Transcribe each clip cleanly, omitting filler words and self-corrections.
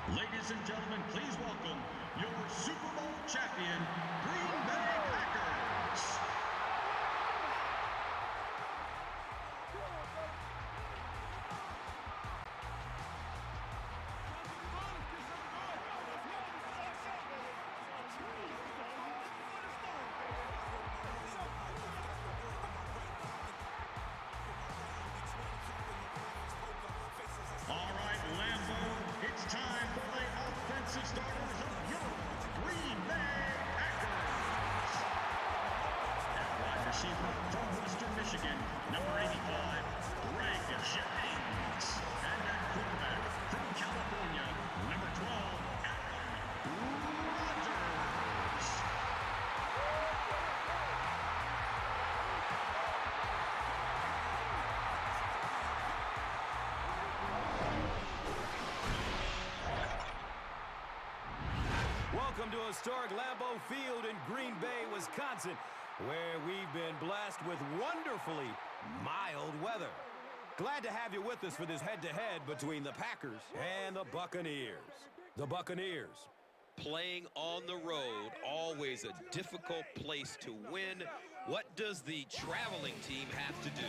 Ladies and gentlemen, please welcome your Super Bowl champion, Green Bay Packers. All right, Lambeau, it's time for the offensive starters of your Green Bay Packers. At wide receiver from Western Michigan, number 85, Greg Jennings. And at quarterback from California, number 12, Aaron Rodgers. Welcome to historic Lambeau Field in Green Bay, Wisconsin, where we've been blessed with wonderfully mild weather. Glad to have you with us for this head-to-head between the Packers and the Buccaneers. The Buccaneers. Playing on the road, always a difficult place to win. What does the traveling team have to do?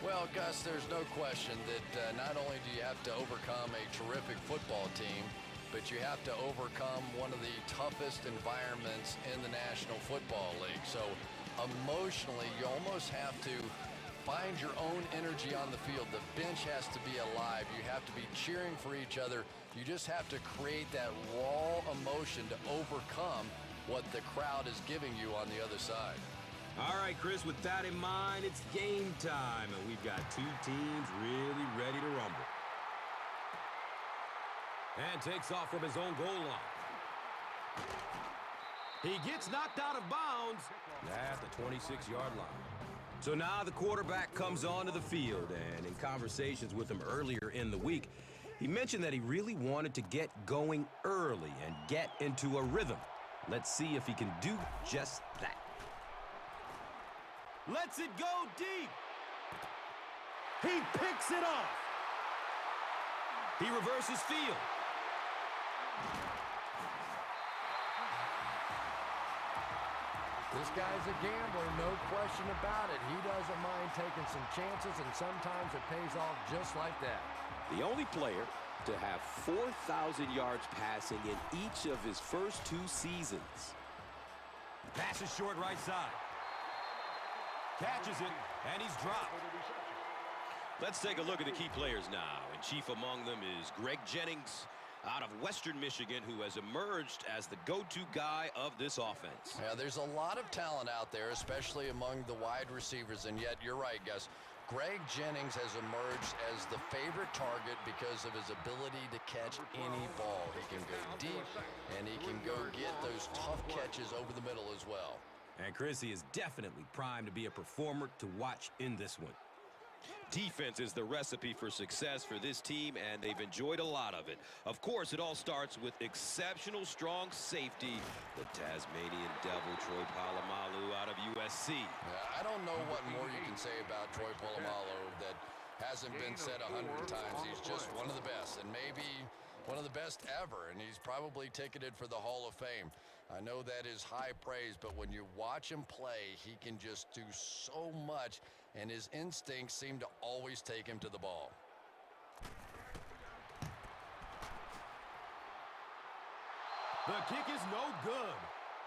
Well, Gus, there's no question that not only do you have to overcome a terrific football team, but you have to overcome one of the toughest environments in the National Football League. So emotionally, you almost have to find your own energy on the field. The bench has to be alive. You have to be cheering for each other. You just have to create that raw emotion to overcome what the crowd is giving you on the other side. All right, Chris, with that in mind, it's game time, and we've got two teams really ready to rumble. And takes off from his own goal line. He gets knocked out of bounds at the 26-yard line. So now the quarterback comes onto the field, and in conversations with him earlier in the week, he mentioned that he really wanted to get going early and get into a rhythm. Let's see if he can do just that. Lets it go deep. He picks it off. He reverses field. This guy's a gambler, no question about it. He doesn't mind taking some chances, and sometimes it pays off just like that. The only player to have 4,000 yards passing in each of his first two seasons. Pass is short right side. Catches it, and he's dropped. Let's take a look at the key players now, and chief among them is Greg Jennings out of Western Michigan, who has emerged as the go-to guy of this offense. Yeah, there's a lot of talent out there, especially among the wide receivers, and yet you're right, Gus. Greg Jennings has emerged as the favorite target because of his ability to catch any ball. He can go deep, and he can go get those tough catches over the middle as well. And Chrissy is definitely primed to be a performer to watch in this one. Defense is the recipe for success for this team, and they've enjoyed a lot of it. Of course, it all starts with exceptional strong safety, the Tasmanian Devil, Troy Polamalu out of USC. Yeah, I don't know what more you can say about Troy Polamalu that hasn't been said 100 times. He's just one of the best, and maybe one of the best ever, and he's probably ticketed for the Hall of Fame. I know that is high praise, but when you watch him play, he can just do so much, and his instincts seem to always take him to the ball. The kick is no good.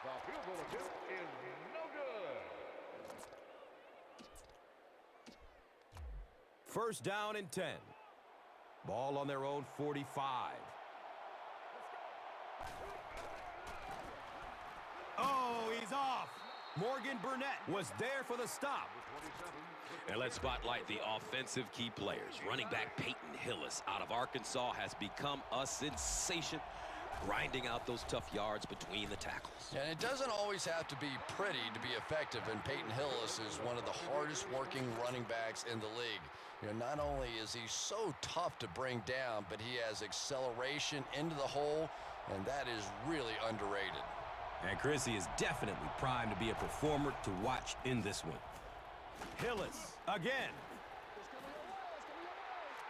The field goal attempt is no good. First down and 10. Ball on their own 45. Oh, he's off. Morgan Burnett was there for the stop. And let's spotlight the offensive key players. Running back Peyton Hillis out of Arkansas has become a sensation, grinding out those tough yards between the tackles. And it doesn't always have to be pretty to be effective, and Peyton Hillis is one of the hardest working running backs in the league. You know, not only is he so tough to bring down, but he has acceleration into the hole, and that is really underrated. And Chrissy is definitely primed to be a performer to watch in this one. Hillis again.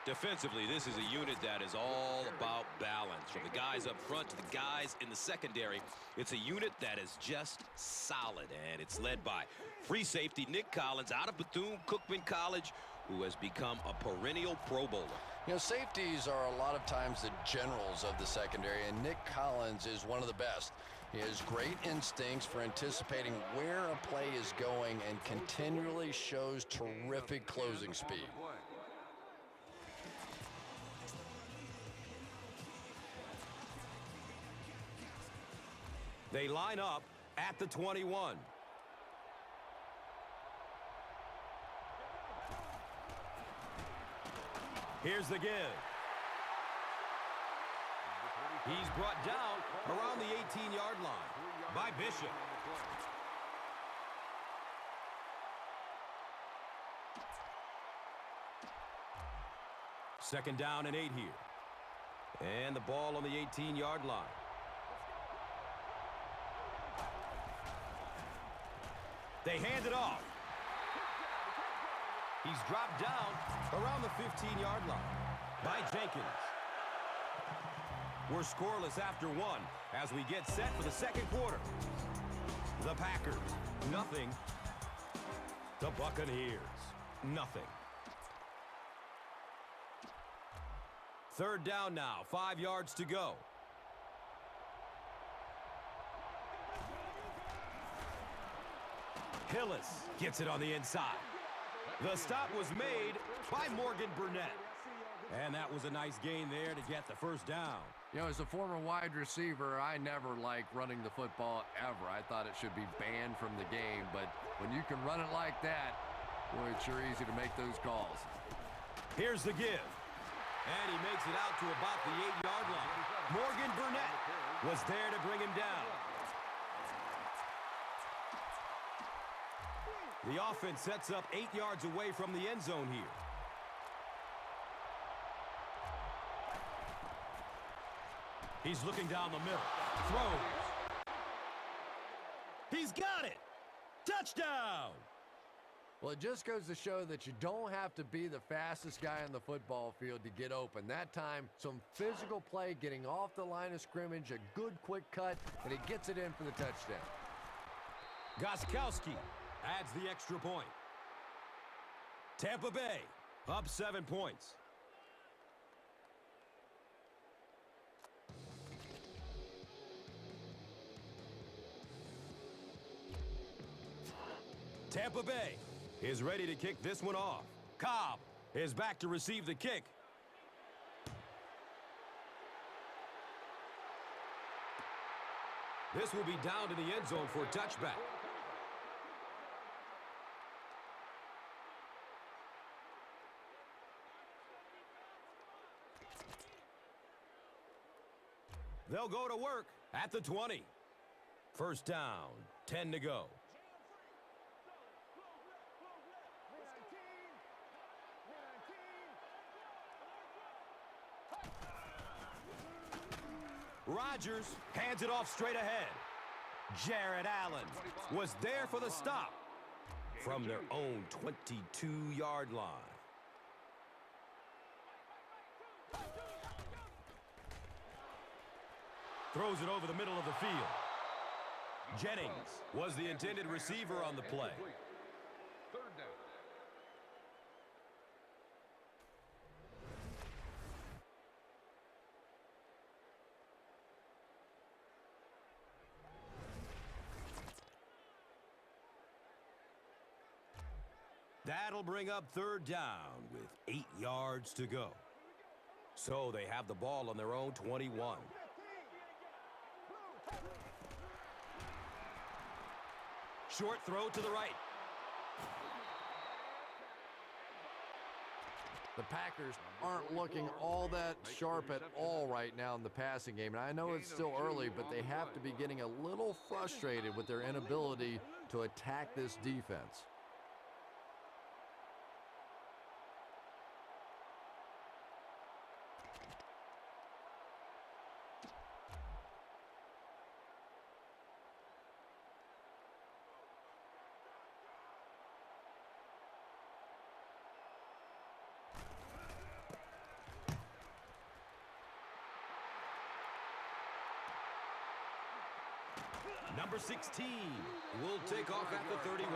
Defensively, this is a unit that is all about balance. From the guys up front to the guys in the secondary, it's a unit that is just solid, and it's led by free safety Nick Collins out of Bethune-Cookman College, who has become a perennial Pro Bowler. You know, safeties are a lot of times the generals of the secondary, and Nick Collins is one of the best. He has great instincts for anticipating where a play is going and continually shows terrific closing speed. They line up at the 21. Here's the give. He's brought down around the 18-yard line by Bishop. Second down and 8 here. And the ball on the 18-yard line. They hand it off. He's dropped down around the 15-yard line by Jenkins. We're scoreless after one as we get set for the second quarter. The Packers, nothing. The Buccaneers, nothing. Third down now, 5 yards to go. Hillis gets it on the inside. The stop was made by Morgan Burnett. And that was a nice gain there to get the first down. You know, as a former wide receiver, I never liked running the football ever. I thought it should be banned from the game. But when you can run it like that, boy, it's sure easy to make those calls. Here's the give. And he makes it out to about the 8-yard line. Morgan Burnett was there to bring him down. The offense sets up 8 yards away from the end zone here. He's looking down the middle. Throws. He's got it. Touchdown. Well, it just goes to show that you don't have to be the fastest guy on the football field to get open. That time, some physical play, getting off the line of scrimmage, a good quick cut, and he gets it in for the touchdown. Gostkowski adds the extra point. Tampa Bay up 7 points. Tampa Bay is ready to kick this one off. Cobb is back to receive the kick. This will be down to the end zone for a touchback. They'll go to work at the 20. First down, 10 to go. Rodgers hands it off straight ahead. Jared Allen was there for the stop from their own 22-yard line. Throws it over the middle of the field. Jennings was the intended receiver on the play. Third down. That'll bring up third down with 8 yards to go. So they have the ball on their own 21. Short throw to the right. The Packers aren't looking all that sharp at all right now in the passing game. And I know it's still early, but they have to be getting a little frustrated with their inability to attack this defense. Number 16 will take off at the 31.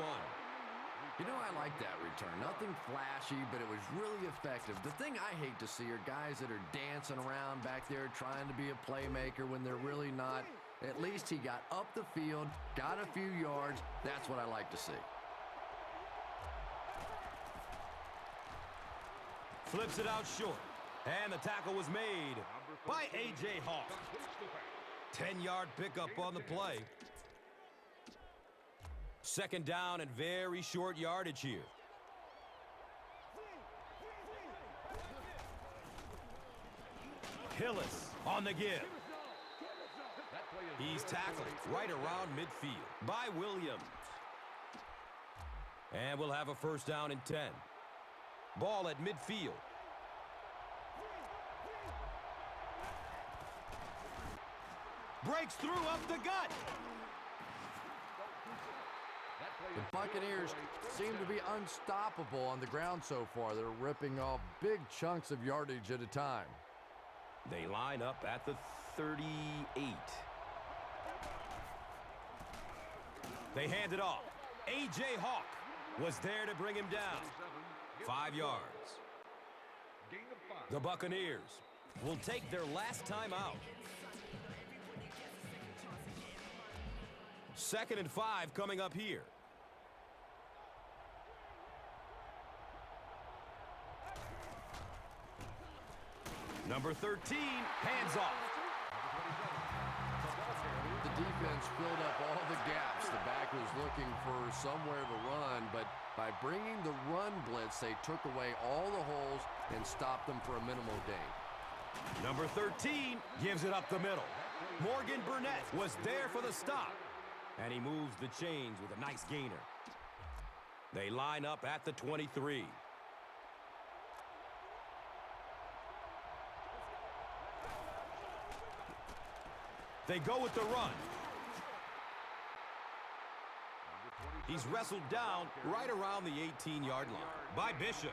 You know, I like that return. Nothing flashy, but it was really effective. The thing I hate to see are guys that are dancing around back there trying to be a playmaker when they're really not. At least he got up the field, got a few yards. That's what I like to see. Flips it out short. And the tackle was made by A.J. Hawk. 10-yard pickup on the play. Second down and very short yardage here. Hillis on the give. He's tackled right around midfield by Williams. And we'll have a first down and 10. Ball at midfield. Breaks through up the gut. The Buccaneers seem to be unstoppable on the ground so far. They're ripping off big chunks of yardage at a time. They line up at the 38. They hand it off. A.J. Hawk was there to bring him down. 5 yards. The Buccaneers will take their last time out. 2nd and 5 coming up here. Number 13, hands off. The defense filled up all the gaps. The back was looking for somewhere to run, but by bringing the run blitz, they took away all the holes and stopped them for a minimal gain. Number 13 gives it up the middle. Morgan Burnett was there for the stop, and he moves the chains with a nice gainer. They line up at the 23. They go with the run. He's wrestled down right around the 18-yard line by Bishop.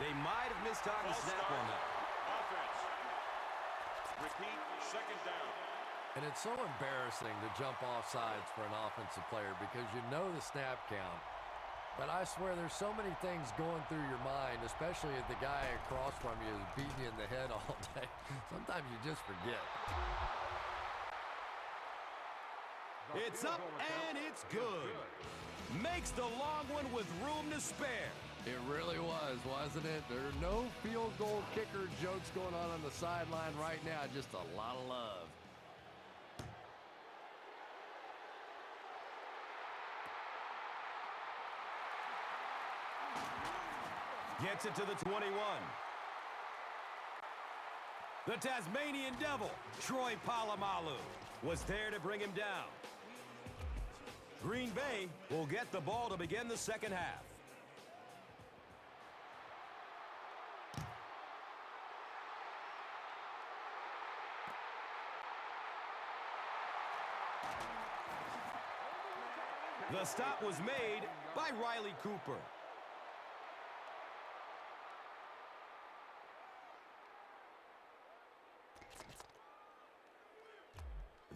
They might have missed time to snap on that. Offense. Repeat, 2nd down. And it's so embarrassing to jump off sides for an offensive player because you know the snap count. But I swear there's so many things going through your mind, especially if the guy across from you is beating you in the head all day. Sometimes you just forget. It's up and it's good. Makes the long one with room to spare. It really was, wasn't it? There are no field goal kicker jokes going on the sideline right now. Just a lot of love. Gets it to the 21. The Tasmanian Devil, Troy Polamalu, was there to bring him down. Green Bay will get the ball to begin the second half. The stop was made by Riley Cooper.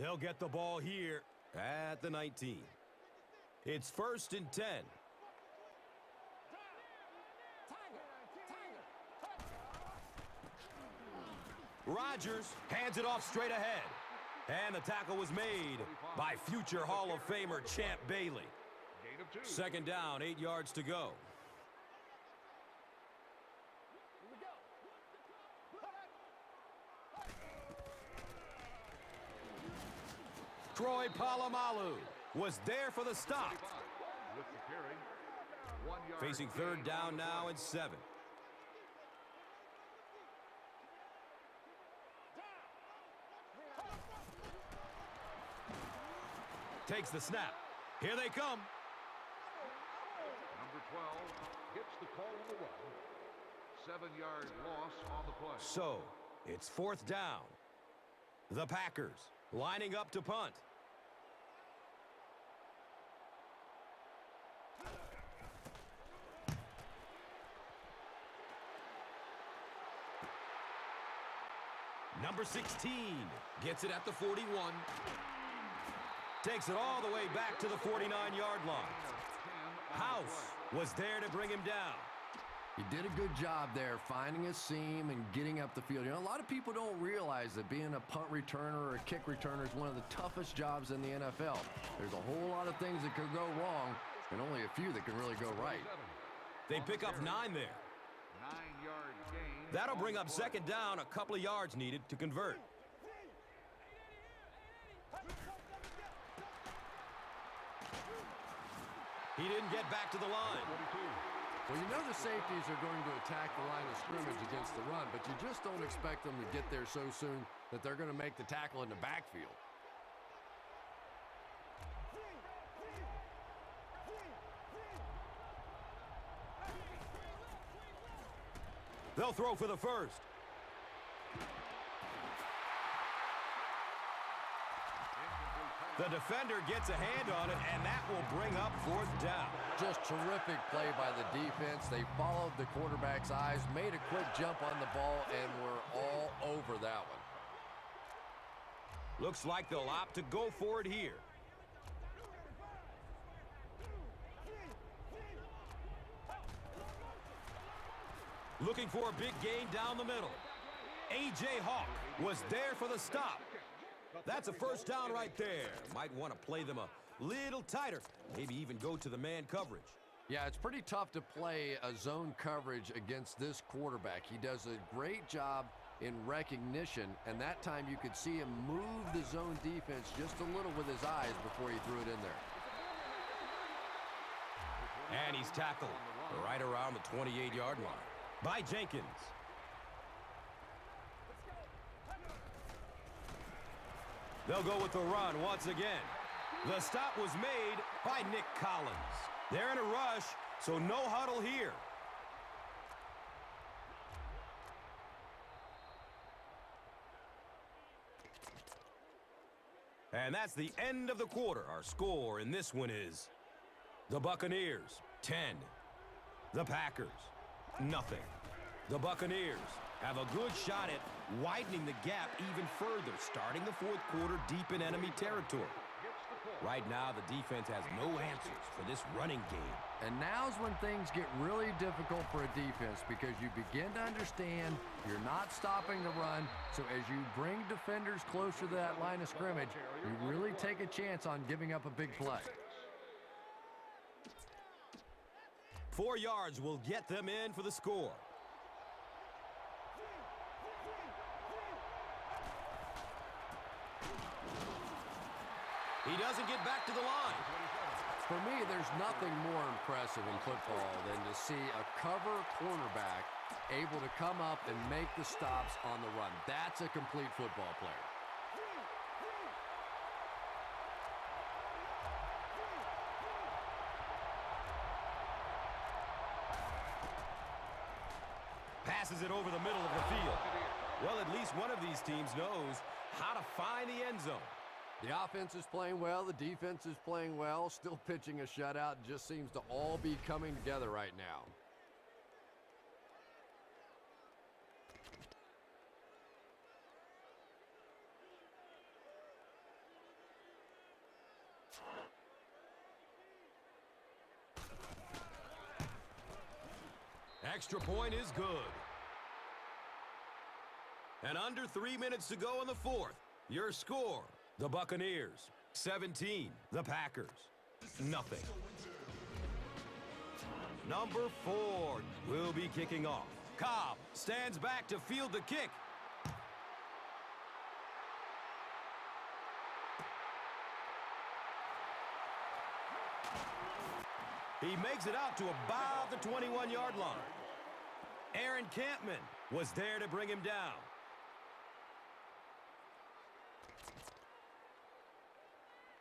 They'll get the ball here at the 19. It's 1st and 10. Rodgers hands it off straight ahead. And the tackle was made by future Hall of Famer Champ Bailey. 2nd down, 8 yards to go. Troy Polamalu was there for the stop. Facing 3rd down now and 7. Takes the snap. Here they come. Number 12 gets the call on the run. 7-yard loss on the play. So, it's 4th down. The Packers lining up to punt. Number 16 gets it at the 41. Takes it all the way back to the 49-yard line. House was there to bring him down. He did a good job there finding a seam and getting up the field. You know, a lot of people don't realize that being a punt returner or a kick returner is one of the toughest jobs in the NFL. There's a whole lot of things that could go wrong and only a few that can really go right. They pick up 9 there. 9-yard gain. That'll bring up second down, a couple of yards needed to convert. He didn't get back to the line. Well, you know the safeties are going to attack the line of scrimmage against the run, but you just don't expect them to get there so soon that they're going to make the tackle in the backfield. They'll throw for the first. The defender gets a hand on it, and that will bring up fourth down. Just terrific play by the defense. They followed the quarterback's eyes, made a quick jump on the ball, and were all over that one. Looks like they'll opt to go for it here. Looking for a big gain down the middle. A.J. Hawk was there for the stop. That's a first down right there. Might want to play them a little tighter. Maybe even go to the man coverage. Yeah, it's pretty tough to play a zone coverage against this quarterback. He does a great job in recognition, and that time you could see him move the zone defense just a little with his eyes before he threw it in there. And he's tackled right around the 28-yard line by Jenkins. They'll go with the run once again. The stop was made by Nick Collins. They're in a rush, so no huddle here. And that's the end of the quarter. Our score in this one is the Buccaneers, 10. The Packers, nothing. The Buccaneers have a good shot at widening the gap even further, starting the fourth quarter deep in enemy territory. Right now, the defense has no answers for this running game. And now's when things get really difficult for a defense because you begin to understand you're not stopping the run. So as you bring defenders closer to that line of scrimmage, you really take a chance on giving up a big play. 4 yards will get them in for the score. He doesn't get back to the line. For me, there's nothing more impressive in football than to see a cover cornerback able to come up and make the stops on the run. That's a complete football player. Passes it over the middle of the field. Well, at least one of these teams knows how to find the end zone. The offense is playing well. The defense is playing well. Still pitching a shutout. Just seems to all be coming together right now. Extra point is good. And under 3 minutes to go in the fourth. Your score, the Buccaneers, 17. The Packers, nothing. Number 4 will be kicking off. Cobb stands back to field the kick. He makes it out to about the 21-yard line. Aaron Campman was there to bring him down.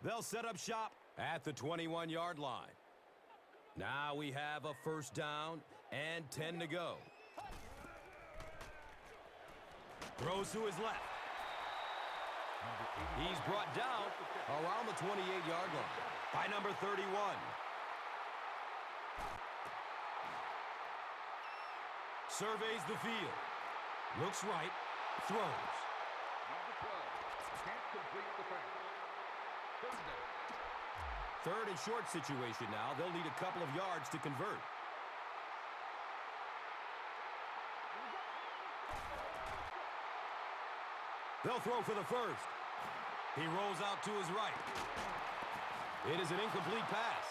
They'll set up shop at the 21-yard line. Now we have a first down and 10 to go. Throws to his left. He's brought down around the 28-yard line by number 31. Surveys the field. Looks right. Throws. third and short situation now. They'll need a couple of yards to convert. They'll throw for the first. He rolls out to his right. It is an incomplete pass.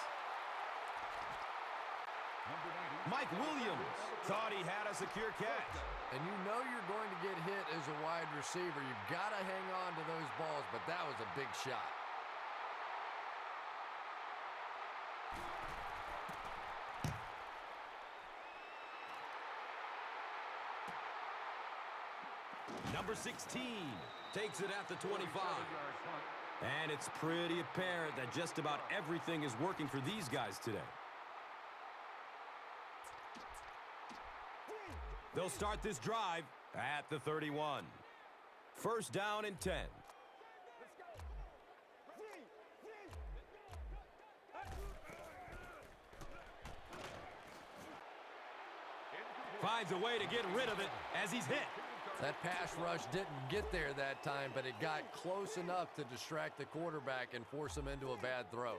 Mike Williams thought he had a secure catch. And you know you're going to get hit as a wide receiver. You've got to hang on to those balls, but that was a big shot. Number 16 takes it at the 25. And it's pretty apparent that just about everything is working for these guys today. They'll start this drive at the 31. First down and 10. Finds a way to get rid of it as he's hit. That pass rush didn't get there that time, but it got close enough to distract the quarterback and force him into a bad throw.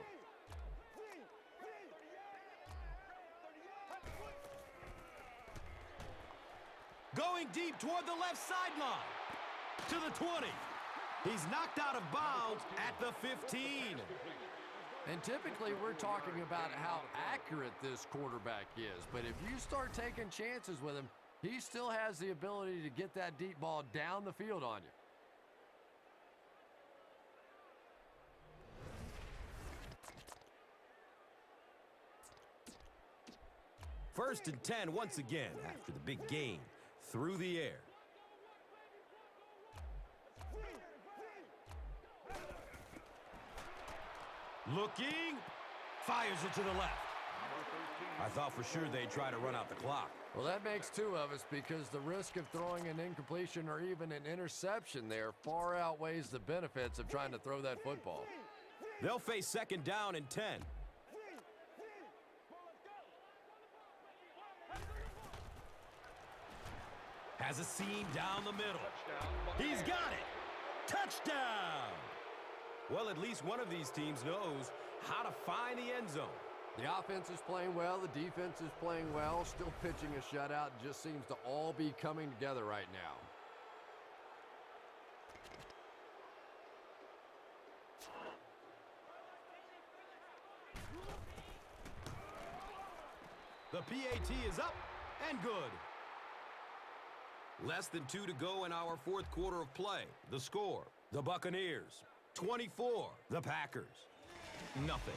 Going deep toward the left sideline. To the 20. He's knocked out of bounds at the 15. And typically we're talking about how accurate this quarterback is, but if you start taking chances with him, he still has the ability to get that deep ball down the field on you. First and 10 once again after the big gain through the air. Looking, fires it to the left. I thought for sure they'd try to run out the clock. Well, that makes two of us because the risk of throwing an incompletion or even an interception there far outweighs the benefits of trying to throw that football. They'll face second down and 10. Has a seam down the middle. He's got it. Touchdown. Well, at least one of these teams knows how to find the end zone. The offense is playing well. The defense is playing well. Still pitching a shutout. It just seems to all be coming together right now. The PAT is up and good. Less than 2 to go in our fourth quarter of play. The score, the Buccaneers, 24. The Packers, nothing.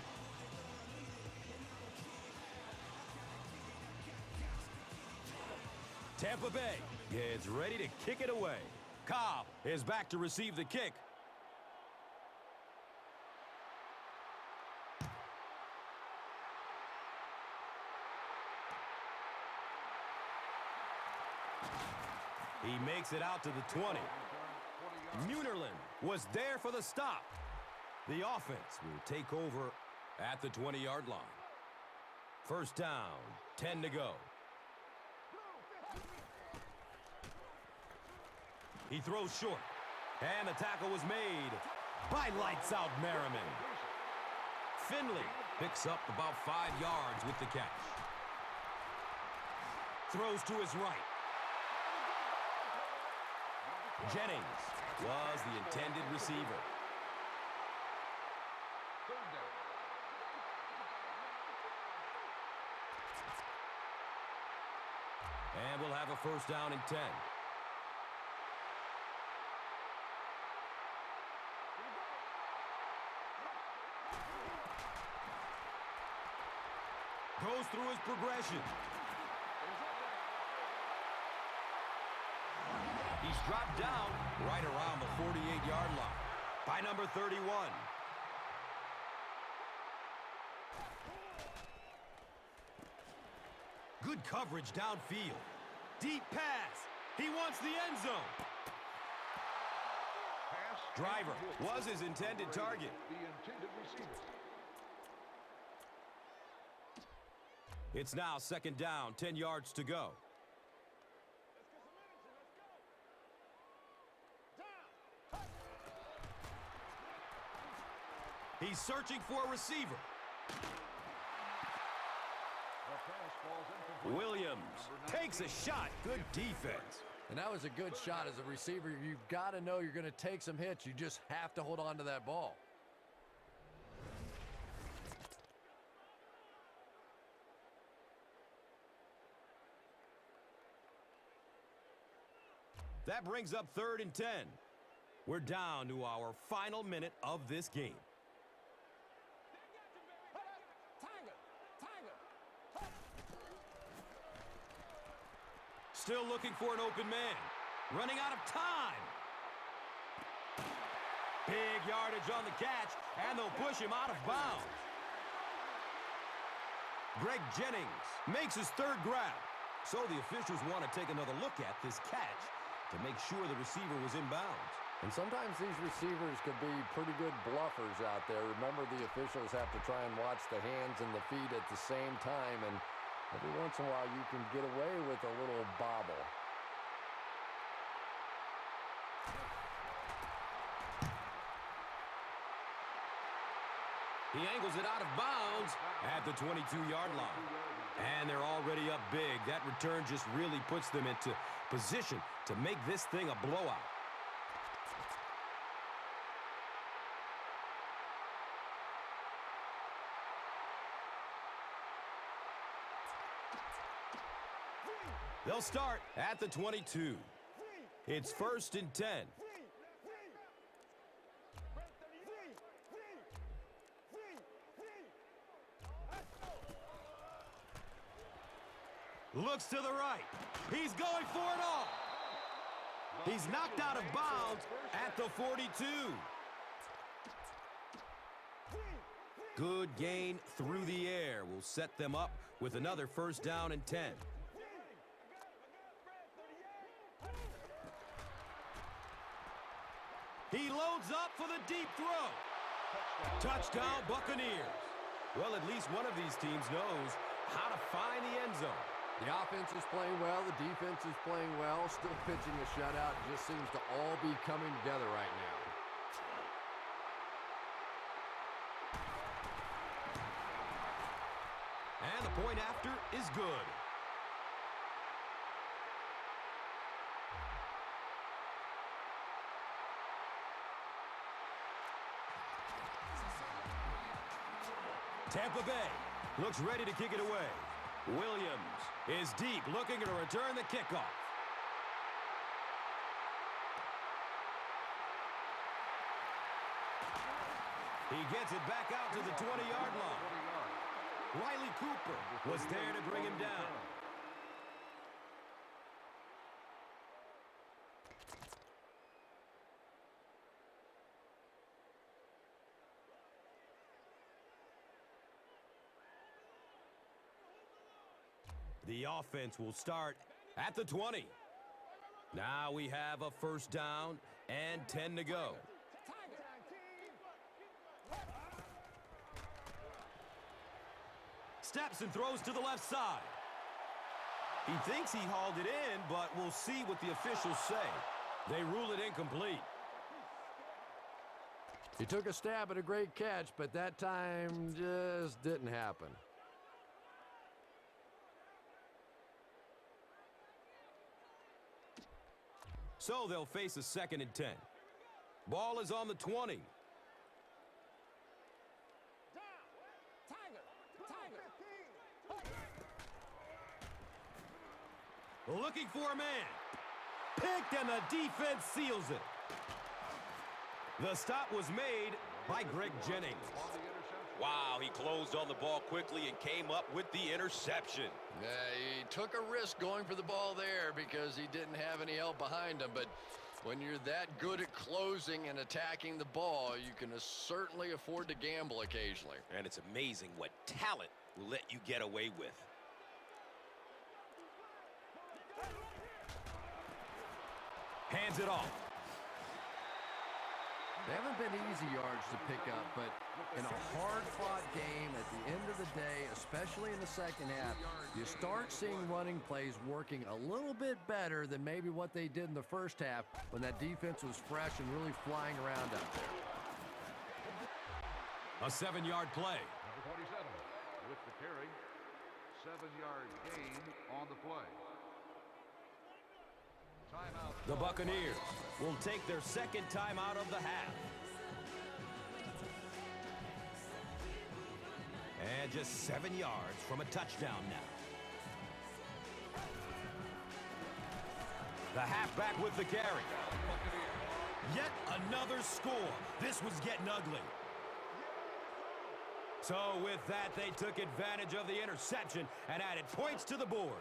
Tampa Bay is ready to kick it away. Cobb is back to receive the kick. He makes it out to the 20. Munerlin was there for the stop. The offense will take over at the 20-yard line. First down, 10 to go. He throws short, and the tackle was made by Lights Out Merriman. Finley picks up about 5 yards with the catch. Throws to his right. Jennings was the intended receiver. And we'll have a first down and 10. Goes through his progression. He's dropped down right around the 48-yard line by number 31. Good coverage downfield. Deep pass. He wants the end zone. Driver was his intended target. The intended receiver. It's now second down, 10 yards to go. He's searching for a receiver. The pass falls incomplete. Williams takes a shot. Good defense. And that was a good shot. As a receiver, you've got to know you're going to take some hits. You just have to hold on to that ball. That brings up 3rd and 10. We're down to our final minute of this game. Still looking for an open man. Running out of time. Big yardage on the catch, and they'll push him out of bounds. Greg Jennings makes his 3rd grab. So the officials want to take another look at this catch to make sure the receiver was in bounds. And sometimes these receivers could be pretty good bluffers out there. Remember, the officials have to try and watch the hands and the feet at the same time, and every once in a while you can get away with a little bobble. He angles it out of bounds at the 22-yard line. And they're already up big. That return just really puts them into position to make this thing a blowout. They'll start at the 22. It's 1st and 10. Looks to the right. He's going for it all. He's knocked out of bounds at the 42. Good gain through the air will set them up with another 1st down and 10. He loads up for the deep throw. Touchdown, Buccaneers. Well, at least one of these teams knows how to find the end zone. The offense is playing well. The defense is playing well. Still pitching a shutout. It just seems to all be coming together right now. And the point after is good. Tampa Bay looks ready to kick it away. Williams is deep, looking to return the kickoff. He gets it back out to the 20-yard line. Riley Cooper was there to bring him down. The offense will start at the 20. Now we have a 1st down and 10 to go. Steps and throws to the left side. He thinks he hauled it in, but we'll see what the officials say. They rule it incomplete. He took a stab at a great catch, but that time just didn't happen. So they'll face a 2nd and 10. Ball is on the 20. Looking for a man. Picked, and the defense seals it. The stop was made by Greg Jennings. Wow, he closed on the ball quickly and came up with the interception. Yeah, he took a risk going for the ball there because he didn't have any help behind him. But when you're that good at closing and attacking the ball, you can certainly afford to gamble occasionally. And it's amazing what talent will let you get away with. Hands it off. They haven't been easy yards to pick up, but in a hard-fought game at the end of the day, especially in the second half, you start seeing running plays working a little bit better than maybe what they did in the first half when that defense was fresh and really flying around out there. A 7-yard play. Number 27. 7-yard gain on the play. Timeout. The Buccaneers will take their second timeout of the half. And just 7 yards from a touchdown now. The halfback with the carry. Yet another score. This was getting ugly. So with that, they took advantage of the interception and added points to the board.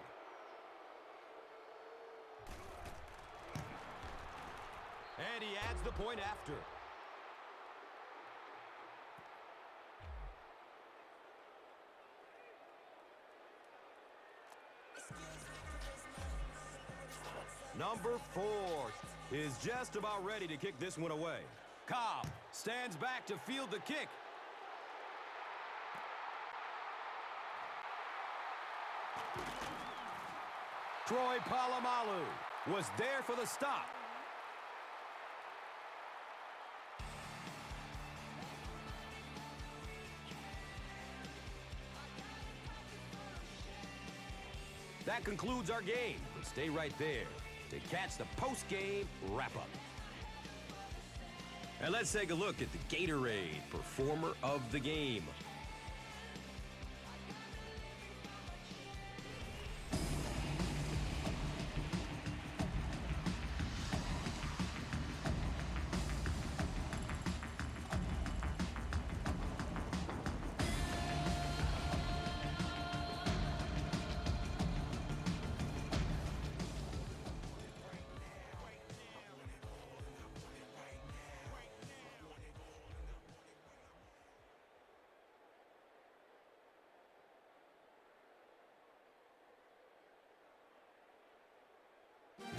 And he adds the point after. Number 4 is just about ready to kick this one away. Cobb stands back to field the kick. Troy Polamalu was there for the stop. That concludes our game, but stay right there to catch the post-game wrap-up. And let's take a look at the Gatorade Performer of the Game.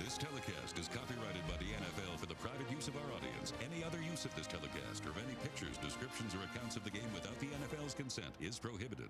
This telecast is copyrighted by the NFL for the private use of our audience. Any other use of this telecast or of any pictures, descriptions, or accounts of the game without the NFL's consent is prohibited.